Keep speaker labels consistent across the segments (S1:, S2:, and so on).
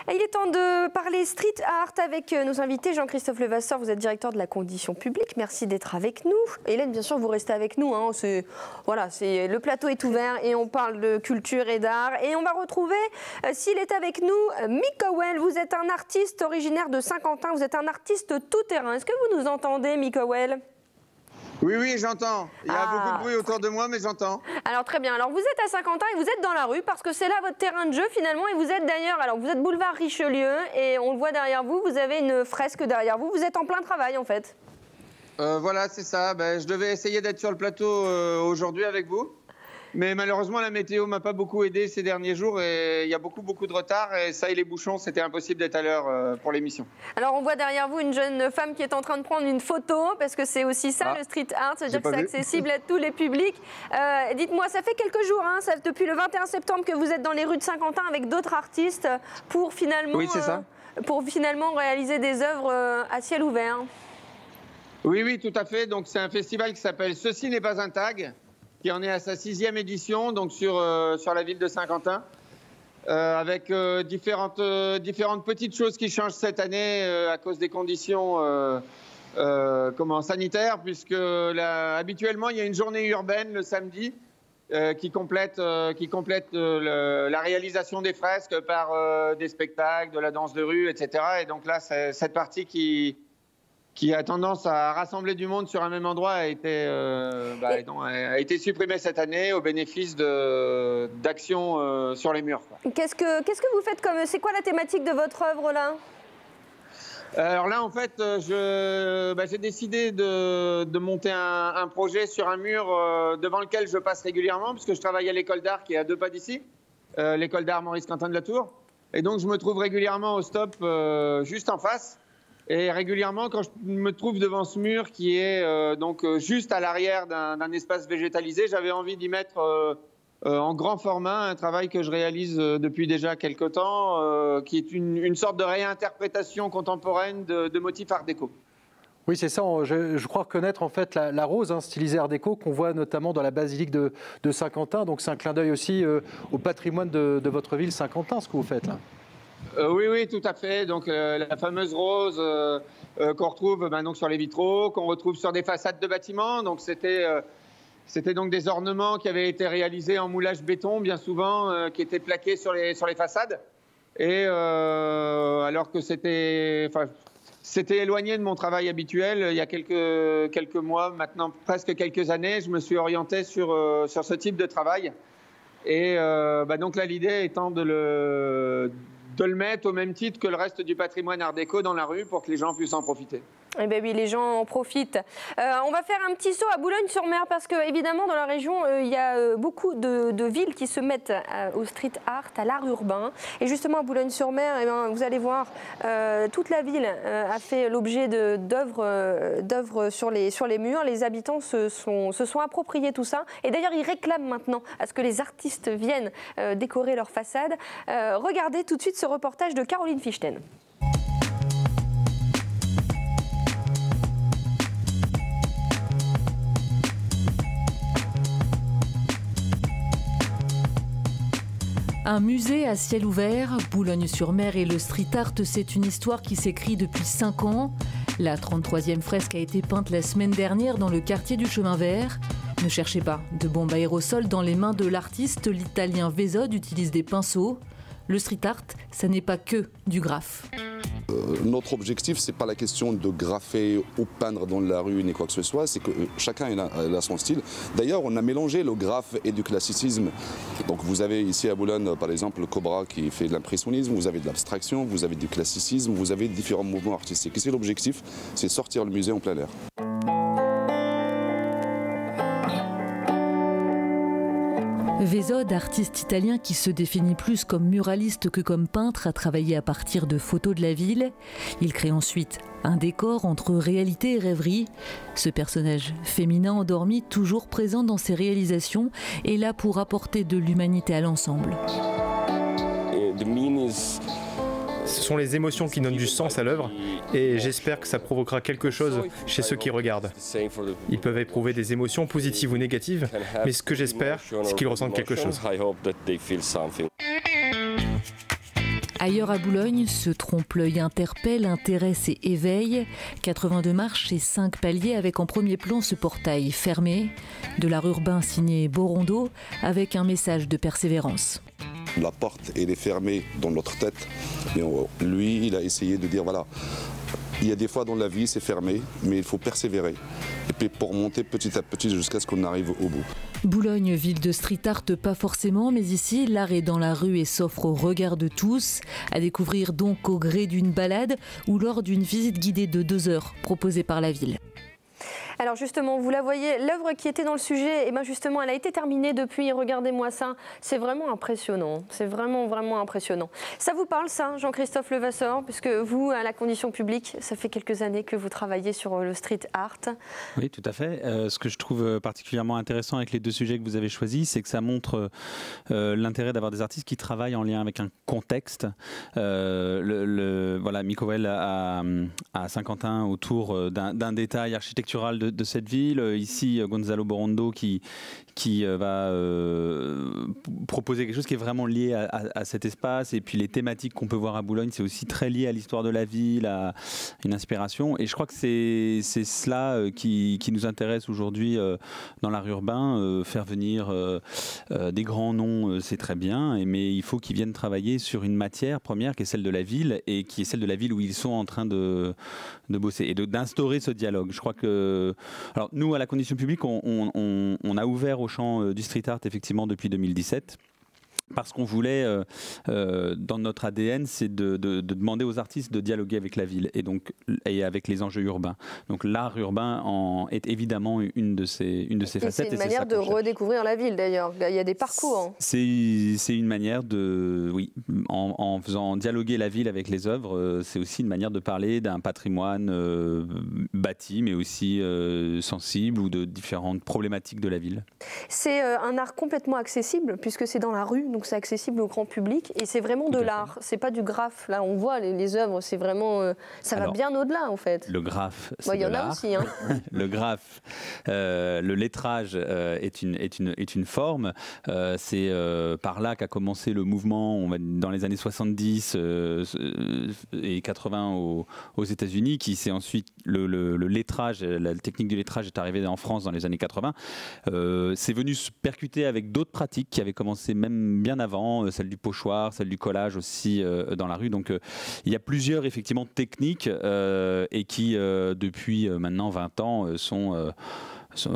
S1: Il est temps de parler street art avec nos invités. Jean-Christophe Levasseur, vous êtes directeur de la Condition publique. Merci d'être avec nous. Hélène, bien sûr, vous restez avec nous. Hein. Le plateau est ouvert et on parle de culture et d'art. Et on va retrouver, s'il est avec nous, Mick Howell. Vous êtes un artiste originaire de Saint-Quentin. Vous êtes un artiste tout-terrain. Est-ce que vous nous entendez, Mick Howell ?
S2: Oui, j'entends. Il y a beaucoup de bruit autour de moi, mais j'entends.
S1: Alors très bien. Alors vous êtes à Saint-Quentin et vous êtes dans la rue parce que c'est là votre terrain de jeu finalement. Et vous êtes d'ailleurs, alors vous êtes boulevard Richelieu et on le voit derrière vous. Vous avez une fresque derrière vous. Vous êtes en plein travail en fait.
S2: Voilà, c'est ça. Je devais essayer d'être sur le plateau aujourd'hui avec vous. Mais malheureusement, la météo m'a pas beaucoup aidé ces derniers jours et il y a beaucoup de retard. Et ça et les bouchons, c'était impossible d'être à l'heure pour l'émission.
S1: Alors, on voit derrière vous une jeune femme qui est en train de prendre une photo parce que c'est aussi ça, le street art. C'est-à-dire que c'est accessible à tous les publics. Dites-moi, ça fait quelques jours, hein, depuis le 21 septembre que vous êtes dans les rues de Saint-Quentin avec d'autres artistes pour finalement, pour finalement réaliser des œuvres à ciel ouvert.
S2: Oui, tout à fait. Donc, c'est un festival qui s'appelle Ceci n'est pas un tag, qui en est à sa 6e édition, donc sur la ville de Saint-Quentin, avec différentes petites choses qui changent cette année à cause des conditions sanitaires, puisque habituellement il y a une journée urbaine le samedi qui complète la réalisation des fresques par des spectacles, de la danse de rue, etc. Et donc là, c'est cette partie qui a tendance à rassembler du monde sur un même endroit a été supprimée cette année au bénéfice d'actions sur les murs.
S1: Qu'est-ce que vous faites c'est quoi la thématique de votre œuvre là?
S2: Alors là, en fait, j'ai décidé de monter un projet sur un mur devant lequel je passe régulièrement, puisque je travaille à l'école d'art qui est à 2 pas d'ici, l'école d'art Maurice Quentin de la Tour. Et donc, je me trouve régulièrement au stop juste en face. Et régulièrement, quand je me trouve devant ce mur qui est juste à l'arrière d'un espace végétalisé, j'avais envie d'y mettre en grand format un travail que je réalise depuis déjà quelques temps, qui est une sorte de réinterprétation contemporaine de motifs art déco.
S3: Oui, c'est ça. Je crois reconnaître en fait la rose stylisée art déco qu'on voit notamment dans la basilique de Saint-Quentin. Donc c'est un clin d'œil aussi au patrimoine de votre ville Saint-Quentin, ce que vous faites là.
S2: Oui, tout à fait. Donc la fameuse rose qu'on retrouve donc sur les vitraux, qu'on retrouve sur des façades de bâtiments. Donc c'était donc des ornements qui avaient été réalisés en moulage béton, bien souvent, qui étaient plaqués sur les façades. Et alors que c'était éloigné de mon travail habituel, il y a quelques mois, maintenant presque quelques années, je me suis orienté sur ce type de travail. Et donc là, l'idée étant de le mettre au même titre que le reste du patrimoine art déco dans la rue pour que les gens puissent en profiter.
S1: Eh bien oui, les gens en profitent. On va faire un petit saut à Boulogne-sur-Mer parce que évidemment dans la région, il y a beaucoup de villes qui se mettent au street art, à l'art urbain. Et justement à Boulogne-sur-Mer, vous allez voir, toute la ville a fait l'objet d'œuvres sur les murs. Les habitants se sont appropriés tout ça. Et d'ailleurs, ils réclament maintenant à ce que les artistes viennent décorer leur façade. Regardez tout de suite ce reportage de Caroline Fichten.
S4: Un musée à ciel ouvert, Boulogne-sur-Mer et le street art, c'est une histoire qui s'écrit depuis 5 ans. La 33e fresque a été peinte la semaine dernière dans le quartier du Chemin Vert. Ne cherchez pas de bombes aérosols dans les mains de l'artiste, l'italien Vesod utilise des pinceaux. Le street art, ça n'est pas que du graphe.
S5: Notre objectif, ce n'est pas la question de graffer ou peindre dans la rue ni quoi que ce soit, c'est que chacun a son style. D'ailleurs, on a mélangé le graphe et du classicisme. Donc vous avez ici à Boulogne, par exemple, le Cobra qui fait de l'impressionnisme, vous avez de l'abstraction, vous avez du classicisme, vous avez différents mouvements artistiques. Et c'est l'objectif, c'est sortir le musée en plein air.
S4: Vesod, artiste italien qui se définit plus comme muraliste que comme peintre, a travaillé à partir de photos de la ville. Il crée ensuite un décor entre réalité et rêverie. Ce personnage féminin endormi, toujours présent dans ses réalisations, est là pour apporter de l'humanité à l'ensemble.
S6: Ce sont les émotions qui donnent du sens à l'œuvre et j'espère que ça provoquera quelque chose chez ceux qui regardent. Ils peuvent éprouver des émotions positives ou négatives, mais ce que j'espère, c'est qu'ils ressentent quelque chose.
S4: Ailleurs à Boulogne, ce trompe-l'œil interpelle, intéresse et éveille. 82 marches et 5 paliers avec en premier plan ce portail fermé. De l'art urbain signé Borondo avec un message de persévérance.
S5: La porte, elle est fermée dans notre tête. Mais lui, il a essayé de dire, voilà, il y a des fois dans la vie, c'est fermé, mais il faut persévérer. Et puis pour monter petit à petit jusqu'à ce qu'on arrive au bout.
S4: Boulogne, ville de street art, pas forcément, mais ici, l'art est dans la rue et s'offre au regard de tous. À découvrir donc au gré d'une balade ou lors d'une visite guidée de 2 heures proposée par la ville.
S1: Alors justement, vous la voyez, l'œuvre qui était dans le sujet, et ben justement, elle a été terminée depuis, regardez-moi ça, c'est vraiment impressionnant, c'est vraiment, vraiment impressionnant. Ça vous parle ça, Jean-Christophe Levasseur, puisque vous, à la Condition publique, ça fait quelques années que vous travaillez sur le street art.
S7: Oui, tout à fait. Ce que je trouve particulièrement intéressant avec les 2 sujets que vous avez choisis, c'est que ça montre l'intérêt d'avoir des artistes qui travaillent en lien avec un contexte. Voilà, Micowell à Saint-Quentin autour d'un détail architectural de cette ville. Ici, Gonzalo Borondo qui va proposer quelque chose qui est vraiment lié à cet espace. Et puis les thématiques qu'on peut voir à Boulogne, c'est aussi très lié à l'histoire de la ville, à une inspiration. Et je crois que c'est cela qui nous intéresse aujourd'hui dans l'art urbain. Faire venir des grands noms, c'est très bien, mais il faut qu'ils viennent travailler sur une matière première qui est celle de la ville et qui est celle de la ville où ils sont en train de bosser et d'instaurer ce dialogue. Je crois que alors nous, à la Condition publique, on a ouvert au champ du street art effectivement depuis 2017. Parce qu'on voulait, dans notre ADN, c'est de demander aux artistes de dialoguer avec la ville et avec les enjeux urbains. Donc l'art urbain est évidemment une de ces facettes.
S1: C'est une manière de redécouvrir la ville d'ailleurs. Il y a des parcours.
S7: C'est une manière en faisant dialoguer la ville avec les œuvres, c'est aussi une manière de parler d'un patrimoine bâti, mais aussi sensible ou de différentes problématiques de la ville.
S1: C'est un art complètement accessible puisque c'est dans la rue. Donc c'est accessible au grand public et c'est vraiment de l'art, c'est pas du graphe. Là on voit les œuvres, c'est vraiment, ça va bien au-delà en fait.
S7: Le graphe, c'est
S1: de l'art. Il y en a aussi. Hein.
S7: Le graphe, le lettrage est une forme. C'est par là qu'a commencé le mouvement dans les années 70 et 80 aux États-Unis, qui c'est ensuite le lettrage, la technique du lettrage est arrivée en France dans les années 80. C'est venu se percuter avec d'autres pratiques qui avaient commencé même bien avant, celle du pochoir, celle du collage aussi dans la rue. Donc il y a plusieurs effectivement techniques et qui depuis maintenant 20 ans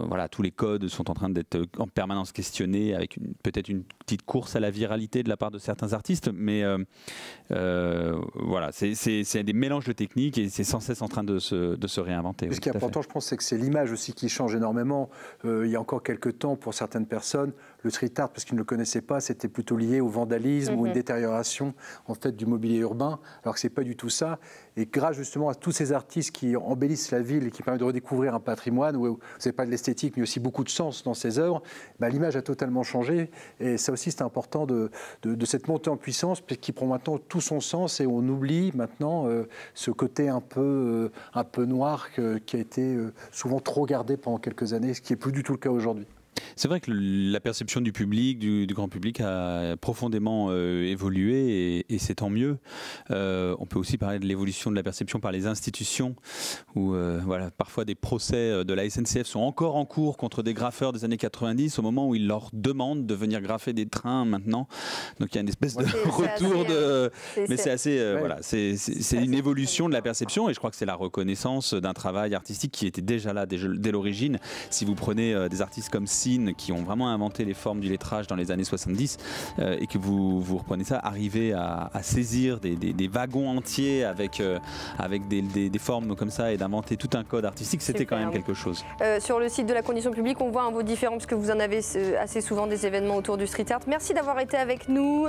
S7: voilà, tous les codes sont en train d'être en permanence questionnés avec peut-être une petite course à la viralité de la part de certains artistes, mais voilà, c'est des mélanges de techniques et c'est sans cesse en train de se réinventer.
S3: Ce qui est important, je pense, c'est que c'est l'image aussi qui change énormément. Il y a encore quelques temps, pour certaines personnes, le street art, parce qu'ils ne le connaissaient pas, c'était plutôt lié au vandalisme ou une détérioration en fait du mobilier urbain, alors que c'est pas du tout ça. Et grâce justement à tous ces artistes qui embellissent la ville et qui permettent de redécouvrir un patrimoine où vous n'avez pas de l'esthétique, mais aussi beaucoup de sens dans ces œuvres, l'image a totalement changé. Et ça aussi, c'est important de cette montée en puissance qui prend maintenant tout son sens et on oublie maintenant ce côté un peu noir qui a été souvent trop gardé pendant quelques années, ce qui n'est plus du tout le cas aujourd'hui.
S7: C'est vrai que la perception du public, du grand public a profondément évolué et c'est tant mieux. On peut aussi parler de l'évolution de la perception par les institutions où voilà, parfois des procès de la SNCF sont encore en cours contre des graffeurs des années 90 au moment où ils leur demandent de venir graffer des trains maintenant. Donc il y a une espèce de retour de... Mais c'est assez... Voilà, c'est une évolution de la perception et je crois que c'est la reconnaissance d'un travail artistique qui était déjà là dès l'origine. Si vous prenez des artistes comme Sin qui ont vraiment inventé les formes du lettrage dans les années 70 et que vous reprenez ça, arriver à saisir des wagons entiers avec des formes comme ça et d'inventer tout un code artistique, c'était quand même quelque chose.
S1: Sur le site de la Condition publique, on voit vos différents, parce que vous en avez assez souvent des événements autour du street art. Merci d'avoir été avec nous.